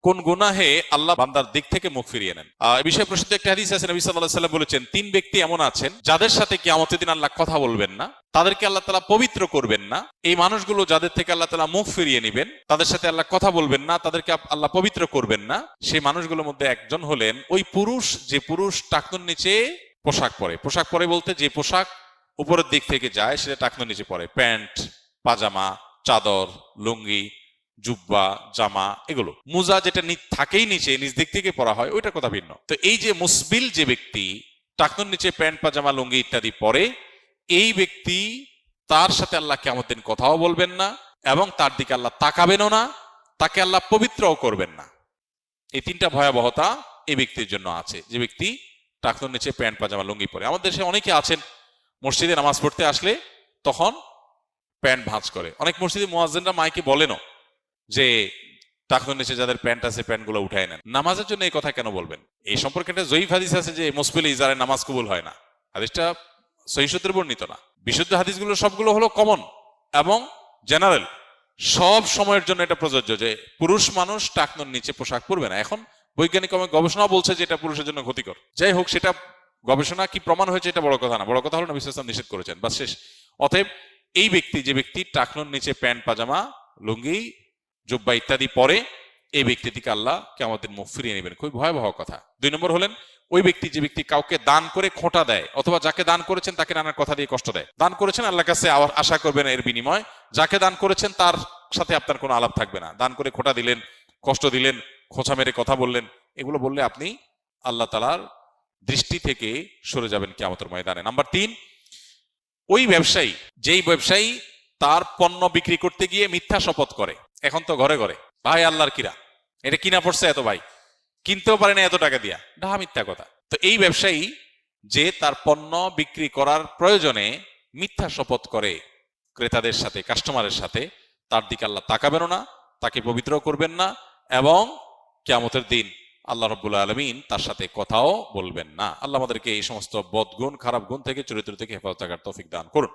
কোন গুনাহে আল্লাহ বান্দার দিক থেকে মুখ ফিরিয়ে নেন। এই বিষয়ে প্রসিদ্ধ একটা হাদিস আছে, নবী সাল্লাল্লাহু আলাইহি ওয়াসাল্লাম বলেছেন, 3 ব্যক্তি এমন আছেন যাদের সাথে কিয়ামতের দিন আল্লাহ কথা বলবেন না, তাদেরকে আল্লাহ তাআলা পবিত্র করবেন না। এই মানুষগুলো যাদের থেকে আল্লাহ তাআলা মুখ ফিরিয়ে নেবেন, তাদের সাথে আল্লাহ কথা বলবেন না, তাদেরকে আল্লাহ পবিত্র করবেন না। সেই মানুষগুলোর মধ্যে একজন হলেন ওই পুরুষ, যে পুরুষ টাকনুর নিচে পোশাক পরে। পোশাক পরে বলতে যে পোশাক উপরের দিক থেকে যায় সেটা টাকনুর নিচে পরে, প্যান্ট, পাজামা, চাদর, লুঙ্গি, জুব্বা, জামা, এগুলো। মুজা যেটা থাকেই নিচে, নিচ দিক থেকে পরা হয়, ওইটার কথা ভিন্ন। তো এই যে মুসবিল যে ব্যক্তি টাকনুর নিচে প্যান্ট, পাজামা, লুঙ্গি ইত্যাদি পরে, এই ব্যক্তি, তার সাথে আল্লাহ কিয়ামতের দিন কথাও বলবেন না এবং তার দিকে আল্লাহ তাকাবেনও না, তাকে আল্লাহ পবিত্রও করবেন না। এই 3টা ভয়াবহতা এই ব্যক্তির জন্য আছে, যে ব্যক্তি টাকনুর নিচে প্যান্ট, পাজামা, লুঙ্গি পরে। আমাদের দেশে অনেকে আছেন মসজিদে নামাজ পড়তে আসলে তখন প্যান্ট ভাঁজ করে। অনেক মসজিদে মুয়াজ্জিনরা মাইকে বলেনও যে টাকনুর নিচে যাদের প্যান্ট আছে প্যান্টগুলো উঠায় নেন। নামাজের জন্য এই কথা কেন বলবেন? এই সম্পর্কে একটা জয়ীফ হাদিস আছে যে মুসবিল ইজারে নামাজ কবুল হয় না। হাদিসটা সহিহ সূত্রে বর্ণিত না। বিশুদ্ধ হাদিসগুলো সবগুলো হলো কমন এবং জেনারেল, সব সময়ের জন্য এটা প্রযোজ্য যে পুরুষ মানুষ টাকনুর নিচে পোশাক পরবে না। এখন বৈজ্ঞানিক গবেষণা বলছে যে এটা পুরুষের জন্য ক্ষতিকর। যাই হোক, সেটা গবেষণা কি প্রমাণ হয়েছে এটা বড় কথা না, বড় কথা হলো নবী সাল্লাল্লাহু আলাইহি ওয়াসাল্লাম নিষেধ করেছেন, বাস শেষ। অতএব এই ব্যক্তি, যে ব্যক্তি টাকনুর নিচে প্যান্ট, পাজামা, লুঙ্গি, জুব্বা ইত্যাদি পরে, এই ব্যক্তিটিকে আল্লাহ কিয়ামতের মুখ ফিরিয়ে নেবেন। খুবই ভয়াবহ কথা। 2 নম্বর হলেন ওই ব্যক্তি, যে ব্যক্তি কাউকে দান করে খোঁটা দেয়, অথবা যাকে দান করেছেন তাকে নানান কথা দিয়ে কষ্ট দেয়। দান করেছেন, আল্লাহর কাছে আশা করবেন এর বিনিময়। যাকে দান করেছেন তার সাথে আপনার কোনো আলাপ থাকবে না। দান করে খোঁটা দিলেন, কষ্ট দিলেন, খোঁচা মেরে কথা বললেন, এগুলো বললে আপনি আল্লাহ তাআলার দৃষ্টি থেকে সরে যাবেন কিয়ামতের ময়দানে। নাম্বার 3, ওই ব্যবসায়ী, যেই ব্যবসায়ী তার পণ্য বিক্রি করতে গিয়ে মিথ্যা শপথ করে। এখন তো ঘরে ঘরে ভাই আল্লাহর কিরা, এটা কিনা পড়ছে এত, ভাই কিনতেও পারে না এত টাকা দিয়া, ডাহা মিথ্যা কথা। তো এই ব্যবসায়ী যে তার পণ্য বিক্রি করার প্রয়োজনে মিথ্যা শপথ করে ক্রেতাদের সাথে, কাস্টমারের সাথে, তার দিকে আল্লাহ তাকাবেনও না, তাকে পবিত্র করবেন না এবং কিয়ামতের দিন আল্লাহ রাব্বুল আলামিন তার সাথে কথাও বলবেন না। আল্লাহ আমাদেরকে এই সমস্ত বদগুণ, খারাপ গুণ থেকে, চরিত্র থেকে হেফাজত থাকার তৌফিক দান করুন।